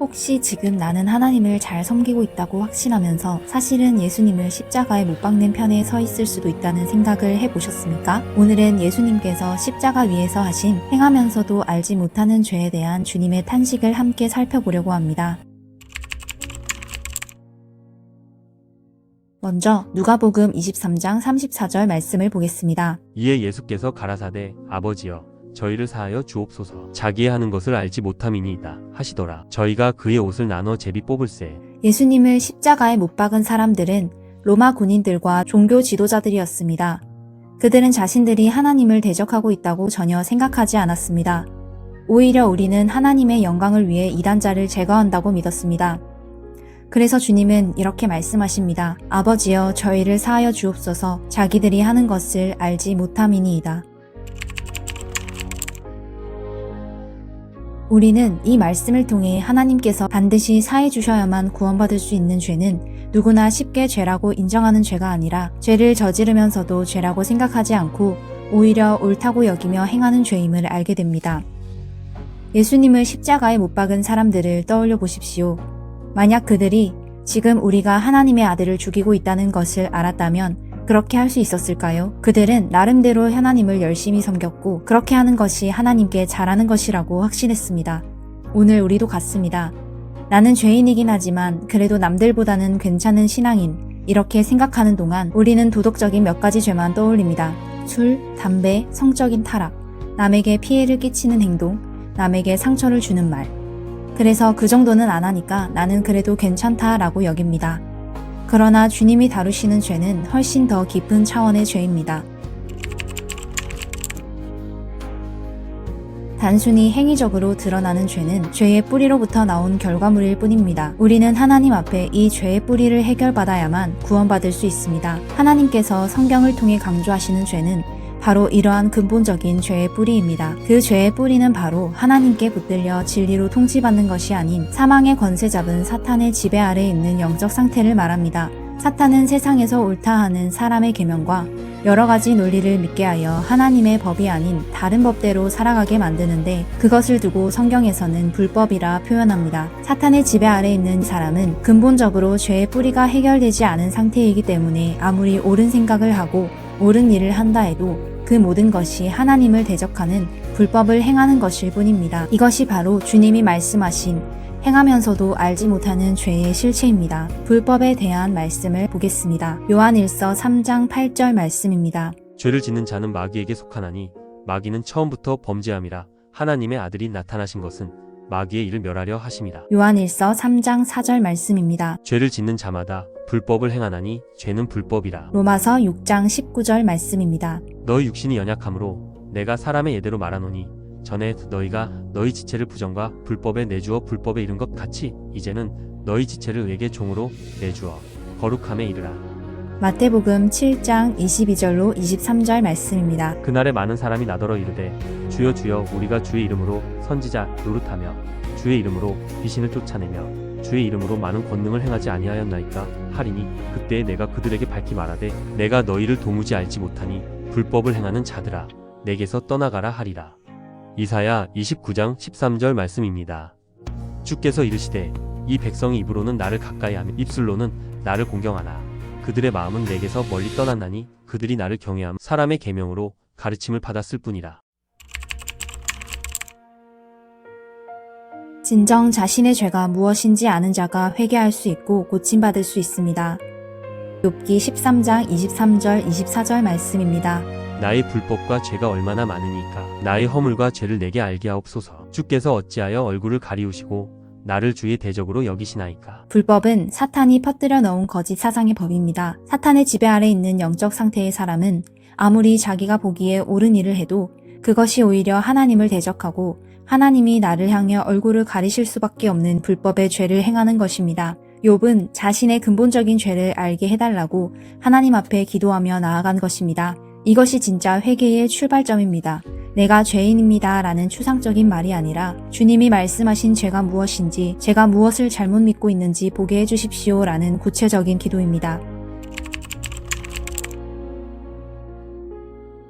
혹시 지금 나는 하나님을 잘 섬기고 있다고 확신하면서 사실은 예수님을 십자가에 못 박는 편에 서 있을 수도 있다는 생각을 해보셨습니까? 오늘은 예수님께서 십자가 위에서 하신 행하면서도 알지 못하는 죄에 대한 주님의 탄식을 함께 살펴보려고 합니다. 먼저 누가복음 23장 34절 말씀을 보겠습니다. 이에 예수께서 가라사대 아버지여 저희를 사하여 주옵소서. 자기의 하는 것을 알지 못함이니이다 하시더라. 저희가 그의 옷을 나눠 제비 뽑을세. 예수님을 십자가에 못 박은 사람들은 로마 군인들과 종교 지도자들이었습니다. 그들은 자신들이 하나님을 대적하고 있다고 전혀 생각하지 않았습니다. 오히려 우리는 하나님의 영광을 위해 이단자를 제거한다고 믿었습니다. 그래서 주님은 이렇게 말씀하십니다. 아버지여 저희를 사하여 주옵소서. 자기들이 하는 것을 알지 못함이니이다. 우리는 이 말씀을 통해 하나님께서 반드시 사해 주셔야만 구원받을 수 있는 죄는 누구나 쉽게 죄라고 인정하는 죄가 아니라 죄를 저지르면서도 죄라고 생각하지 않고 오히려 옳다고 여기며 행하는 죄임을 알게 됩니다. 예수님을 십자가에 못 박은 사람들을 떠올려 보십시오. 만약 그들이 지금 우리가 하나님의 아들을 죽이고 있다는 것을 알았다면 그렇게 할 수 있었을까요? 그들은 나름대로 하나님을 열심히 섬겼고 그렇게 하는 것이 하나님께 잘하는 것이라고 확신했습니다. 오늘 우리도 같습니다. 나는 죄인이긴 하지만 그래도 남들보다는 괜찮은 신앙인 이렇게 생각하는 동안 우리는 도덕적인 몇 가지 죄만 떠올립니다. 술, 담배, 성적인 타락, 남에게 피해를 끼치는 행동, 남에게 상처를 주는 말. 그래서 그 정도는 안 하니까 나는 그래도 괜찮다라고 여깁니다. 그러나 주님이 다루시는 죄는 훨씬 더 깊은 차원의 죄입니다. 단순히 행위적으로 드러나는 죄는 죄의 뿌리로부터 나온 결과물일 뿐입니다. 우리는 하나님 앞에 이 죄의 뿌리를 해결받아야만 구원받을 수 있습니다. 하나님께서 성경을 통해 강조하시는 죄는 바로 이러한 근본적인 죄의 뿌리입니다. 그 죄의 뿌리는 바로 하나님께 붙들려 진리로 통치받는 것이 아닌 사망의 권세 잡은 사탄의 지배 아래에 있는 영적 상태를 말합니다. 사탄은 세상에서 옳다 하는 사람의 계명과 여러 가지 논리를 믿게 하여 하나님의 법이 아닌 다른 법대로 살아가게 만드는데 그것을 두고 성경에서는 불법이라 표현합니다. 사탄의 지배 아래에 있는 사람은 근본적으로 죄의 뿌리가 해결되지 않은 상태이기 때문에 아무리 옳은 생각을 하고 옳은 일을 한다 해도 그 모든 것이 하나님을 대적하는 불법을 행하는 것일 뿐입니다. 이것이 바로 주님이 말씀하신 행하면서도 알지 못하는 죄의 실체입니다. 불법에 대한 말씀을 보겠습니다. 요한일서 3장 8절 말씀입니다. 죄를 짓는 자는 마귀에게 속하나니 마귀는 처음부터 범죄함이라 하나님의 아들이 나타나신 것은 마귀의 일을 멸하려 하심이라. 요한일서 3장 4절 말씀입니다. 죄를 짓는 자마다 불법을 행하나니 죄는 불법이라. 로마서 6장 19절 말씀입니다. 너희 육신이 연약함으로 내가 사람의 예대로 말하노니 전에 너희가 너희 지체를 부정과 불법에 내주어 불법에 이른 것 같이 이제는 너희 지체를 의에게 종으로 내주어 거룩함에 이르라. 마태복음 7장 22절로 23절 말씀입니다. 그날에 많은 사람이 나더러 이르되 주여 주여 우리가 주의 이름으로 선지자 노릇하며 주의 이름으로 귀신을 쫓아내며 주의 이름으로 많은 권능을 행하지 아니하였나이까 하리니 그때에 내가 그들에게 밝히 말하되 내가 너희를 도무지 알지 못하니 불법을 행하는 자들아 내게서 떠나가라 하리라. 이사야 29장 13절 말씀입니다. 주께서 이르시되 이 백성이 입으로는 나를 가까이하며 입술로는 나를 공경하나 그들의 마음은 내게서 멀리 떠났나니 그들이 나를 경외함 사람의 계명으로 가르침을 받았을 뿐이라. 진정 자신의 죄가 무엇인지 아는 자가 회개할 수 있고 고침받을 수 있습니다. 욥기 13장 23절 24절 말씀입니다. 나의 불법과 죄가 얼마나 많으니까 나의 허물과 죄를 내게 알게 하옵소서. 주께서 어찌하여 얼굴을 가리우시고 나를 주의 대적으로 여기시나이까. 불법은 사탄이 퍼뜨려 넣은 거짓 사상의 법입니다. 사탄의 지배 아래 있는 영적 상태의 사람은 아무리 자기가 보기에 옳은 일을 해도 그것이 오히려 하나님을 대적하고 하나님이 나를 향해 얼굴을 가리실 수밖에 없는 불법의 죄를 행하는 것입니다. 욥은 자신의 근본적인 죄를 알게 해달라고 하나님 앞에 기도하며 나아간 것입니다. 이것이 진짜 회개의 출발점입니다. 내가 죄인입니다 라는 추상적인 말이 아니라 주님이 말씀하신 죄가 무엇인지 제가 무엇을 잘못 믿고 있는지 보게 해주십시오 라는 구체적인 기도입니다.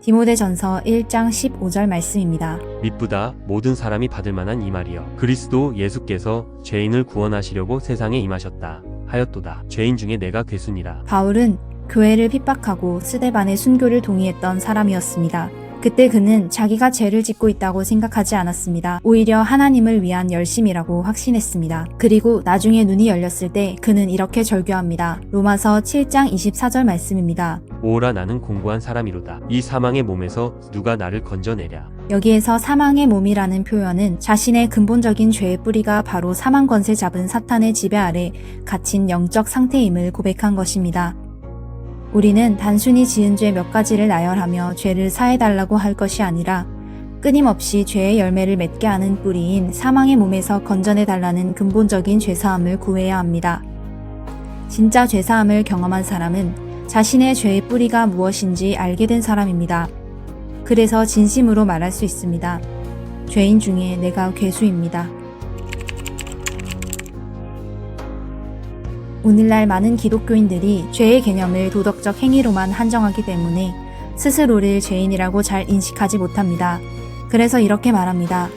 디모데전서 1장 15절 말씀입니다. 미쁘다 모든 사람이 받을 만한 이 말이여 그리스도 예수께서 죄인을 구원하시려고 세상에 임하셨다 하였도다. 죄인 중에 내가 괴순이라. 바울은 교회를 핍박하고 스데반의 순교를 동의했던 사람이었습니다. 그때 그는 자기가 죄를 짓고 있다고 생각하지 않았습니다. 오히려 하나님을 위한 열심이라고 확신했습니다. 그리고 나중에 눈이 열렸을 때 그는 이렇게 절규합니다. 로마서 7장 24절 말씀입니다. 오라 나는 공고한 사람이로다. 이 사망의 몸에서 누가 나를 건져내랴. 여기에서 사망의 몸이라는 표현은 자신의 근본적인 죄의 뿌리가 바로 사망 권세 잡은 사탄의 지배 아래 갇힌 영적 상태임을 고백한 것입니다. 우리는 단순히 지은 죄 몇 가지를 나열하며 죄를 사해달라고 할 것이 아니라 끊임없이 죄의 열매를 맺게 하는 뿌리인 사망의 몸에서 건져내달라는 근본적인 죄사함을 구해야 합니다. 진짜 죄사함을 경험한 사람은 자신의 죄의 뿌리가 무엇인지 알게 된 사람입니다. 그래서 진심으로 말할 수 있습니다. 죄인 중에 내가 괴수입니다. 오늘날 많은 기독교인들이 죄의 개념을 도덕적 행위로만 한정하기 때문에 스스로를 죄인이라고 잘 인식하지 못합니다. 그래서 이렇게 말합니다.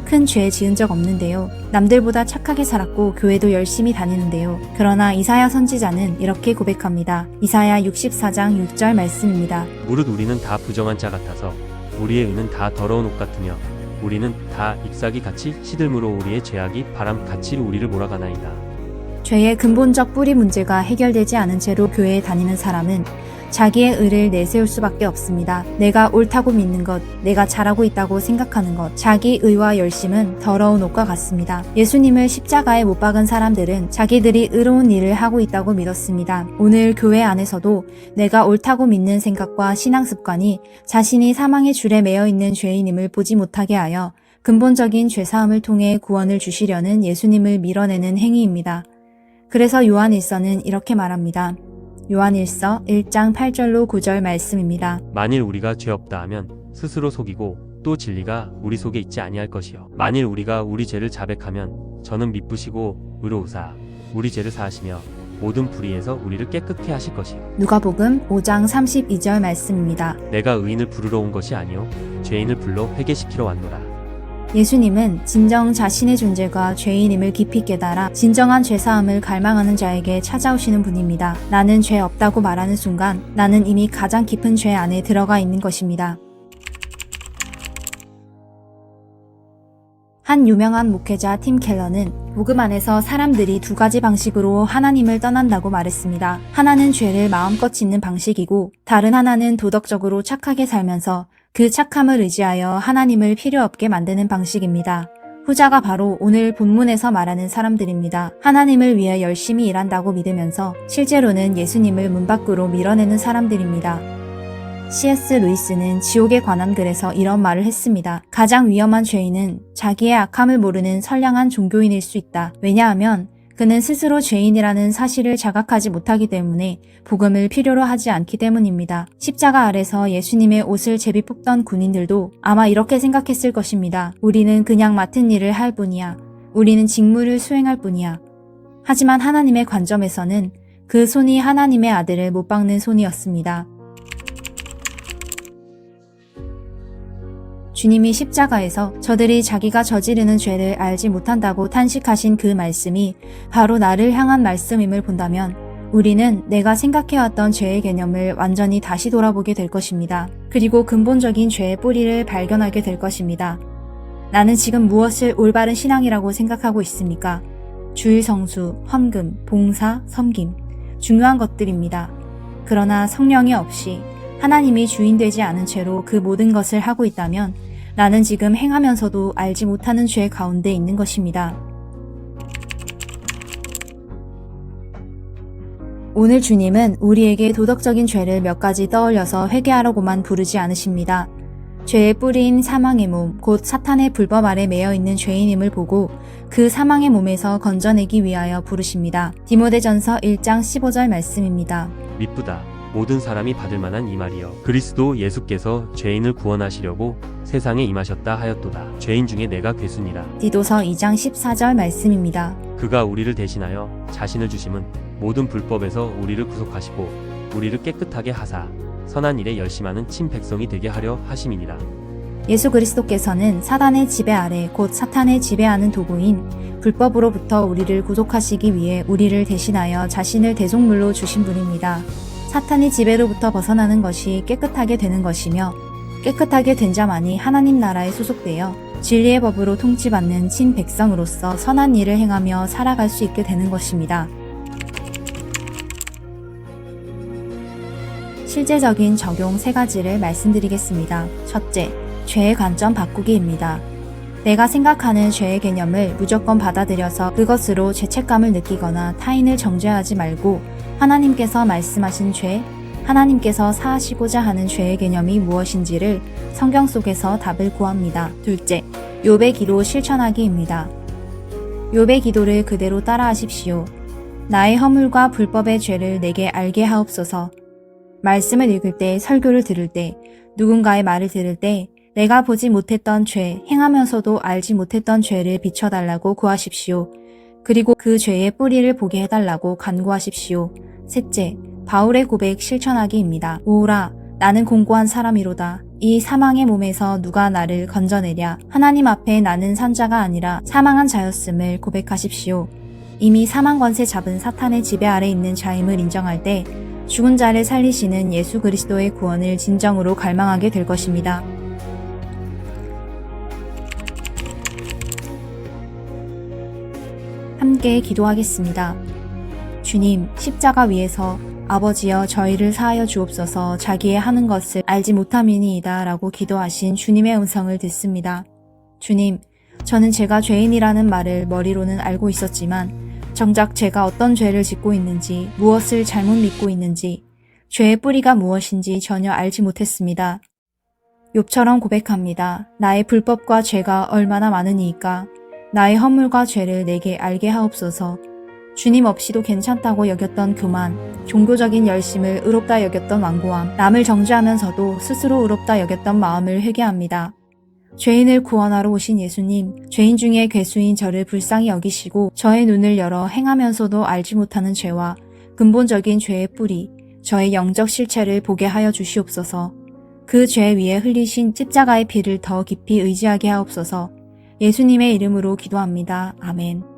큰 죄 지은 적 없는데요. 남들보다 착하게 살았고 교회도 열심히 다니는데요. 그러나 이사야 선지자는 이렇게 고백합니다. 이사야 64장 6절 말씀입니다. 무릇 우리는 다 부정한 자 같아서 우리의 의는 다 더러운 옷 같으며 우리는 다 잎사귀 같이 시들므로 우리의 죄악이 바람같이 우리를 몰아가나이다. 죄의 근본적 뿌리 문제가 해결되지 않은 채로 교회에 다니는 사람은 자기의 의를 내세울 수밖에 없습니다. 내가 옳다고 믿는 것, 내가 잘하고 있다고 생각하는 것, 자기 의와 열심은 더러운 옷과 같습니다. 예수님을 십자가에 못 박은 사람들은 자기들이 의로운 일을 하고 있다고 믿었습니다. 오늘 교회 안에서도 내가 옳다고 믿는 생각과 신앙 습관이 자신이 사망의 줄에 매여 있는 죄인임을 보지 못하게 하여 근본적인 죄사함을 통해 구원을 주시려는 예수님을 밀어내는 행위입니다. 그래서 요한일서는 이렇게 말합니다. 요한일서 1장 8절로 9절 말씀입니다. 만일 우리가 죄 없다 하면 스스로 속이고 또 진리가 우리 속에 있지 아니할 것이요 만일 우리가 우리 죄를 자백하면 저는 미쁘시고 의로우사 우리 죄를 사하시며 모든 불의에서 우리를 깨끗게 하실 것이요 누가복음 5장 32절 말씀입니다. 내가 의인을 부르러 온 것이 아니요 죄인을 불러 회개시키러 왔노라. 예수님은 진정 자신의 존재가 죄인임을 깊이 깨달아 진정한 죄사함을 갈망하는 자에게 찾아오시는 분입니다. 나는 죄 없다고 말하는 순간 나는 이미 가장 깊은 죄 안에 들어가 있는 것입니다. 한 유명한 목회자 팀 켈러는 복음 안에서 사람들이 두 가지 방식으로 하나님을 떠난다고 말했습니다. 하나는 죄를 마음껏 짓는 방식이고 다른 하나는 도덕적으로 착하게 살면서 그 착함을 의지하여 하나님을 필요 없게 만드는 방식입니다. 후자가 바로 오늘 본문에서 말하는 사람들입니다. 하나님을 위해 열심히 일한다고 믿으면서 실제로는 예수님을 문 밖으로 밀어내는 사람들입니다. C.S. 루이스는 지옥에 관한 글에서 이런 말을 했습니다. 가장 위험한 죄인은 자기의 악함을 모르는 선량한 종교인일 수 있다. 왜냐하면 그는 스스로 죄인이라는 사실을 자각하지 못하기 때문에 복음을 필요로 하지 않기 때문입니다. 십자가 아래서 예수님의 옷을 제비 뽑던 군인들도 아마 이렇게 생각했을 것입니다. 우리는 그냥 맡은 일을 할 뿐이야. 우리는 직무를 수행할 뿐이야. 하지만 하나님의 관점에서는 그 손이 하나님의 아들을 못 박는 손이었습니다. 주님이 십자가에서 저들이 자기가 저지르는 죄를 알지 못한다고 탄식하신 그 말씀이 바로 나를 향한 말씀임을 본다면 우리는 내가 생각해왔던 죄의 개념을 완전히 다시 돌아보게 될 것입니다. 그리고 근본적인 죄의 뿌리를 발견하게 될 것입니다. 나는 지금 무엇을 올바른 신앙이라고 생각하고 있습니까? 주일 성수, 헌금, 봉사, 섬김. 중요한 것들입니다. 그러나 성령이 없이 하나님이 주인 되지 않은 채로 그 모든 것을 하고 있다면 나는 지금 행하면서도 알지 못하는 죄 가운데 있는 것입니다. 오늘 주님은 우리에게 도덕적인 죄를 몇 가지 떠올려서 회개하라고만 부르지 않으십니다. 죄의 뿌리인 사망의 몸, 곧 사탄의 불법 아래 매여 있는 죄인임을 보고 그 사망의 몸에서 건져내기 위하여 부르십니다. 디모데전서 1장 15절 말씀입니다. 미쁘다 모든 사람이 받을 만한 이 말이여 그리스도 예수께서 죄인을 구원하시려고 세상에 임하셨다 하였도다. 죄인 중에 내가 괴순이라. 디도서 2장 14절 말씀입니다. 그가 우리를 대신하여 자신을 주심은 모든 불법에서 우리를 구속하시고 우리를 깨끗하게 하사 선한 일에 열심하는 친 백성이 되게 하려 하심이니라. 예수 그리스도께서는 사단의 지배 아래 곧 사탄의 지배하는 도구인 불법으로부터 우리를 구속하시기 위해 우리를 대신하여 자신을 대속물로 주신 분입니다. 사탄의 지배로부터 벗어나는 것이 깨끗하게 되는 것이며 깨끗하게 된 자만이 하나님 나라에 소속되어 진리의 법으로 통치받는 친 백성으로서 선한 일을 행하며 살아갈 수 있게 되는 것입니다. 실제적인 적용 3가지를 말씀드리겠습니다. 첫째, 죄의 관점 바꾸기입니다. 내가 생각하는 죄의 개념을 무조건 받아들여서 그것으로 죄책감을 느끼거나 타인을 정죄하지 말고 하나님께서 말씀하신 죄, 하나님께서 사하시고자 하는 죄의 개념이 무엇인지를 성경 속에서 답을 구합니다. 둘째, 욥의 기도 실천하기입니다. 욥의 기도를 그대로 따라하십시오. 나의 허물과 불법의 죄를 내게 알게 하옵소서. 말씀을 읽을 때, 설교를 들을 때, 누군가의 말을 들을 때 내가 보지 못했던 죄, 행하면서도 알지 못했던 죄를 비춰달라고 구하십시오. 그리고 그 죄의 뿌리를 보게 해달라고 간구하십시오. 셋째, 바울의 고백 실천하기입니다. 오라, 나는 공고한 사람이로다. 이 사망의 몸에서 누가 나를 건져내랴. 하나님 앞에 나는 산자가 아니라 사망한 자였음을 고백하십시오. 이미 사망 권세 잡은 사탄의 지배 아래 있는 자임을 인정할 때 죽은 자를 살리시는 예수 그리스도의 구원을 진정으로 갈망하게 될 것입니다. 함께 기도하겠습니다. 주님, 십자가 위에서 아버지여 저희를 사하여 주옵소서 자기의 하는 것을 알지 못함이니이다 라고 기도하신 주님의 음성을 듣습니다. 주님, 저는 제가 죄인이라는 말을 머리로는 알고 있었지만 정작 제가 어떤 죄를 짓고 있는지, 무엇을 잘못 믿고 있는지, 죄의 뿌리가 무엇인지 전혀 알지 못했습니다. 욥처럼 고백합니다. 나의 불법과 죄가 얼마나 많으니이까 나의 허물과 죄를 내게 알게 하옵소서. 주님 없이도 괜찮다고 여겼던 교만, 종교적인 열심을 의롭다 여겼던 완고함, 남을 정죄하면서도 스스로 의롭다 여겼던 마음을 회개합니다. 죄인을 구원하러 오신 예수님, 죄인 중에 괴수인 저를 불쌍히 여기시고 저의 눈을 열어 행하면서도 알지 못하는 죄와 근본적인 죄의 뿌리, 저의 영적 실체를 보게 하여 주시옵소서. 그 죄 위에 흘리신 십자가의 피를 더 깊이 의지하게 하옵소서. 예수님의 이름으로 기도합니다. 아멘.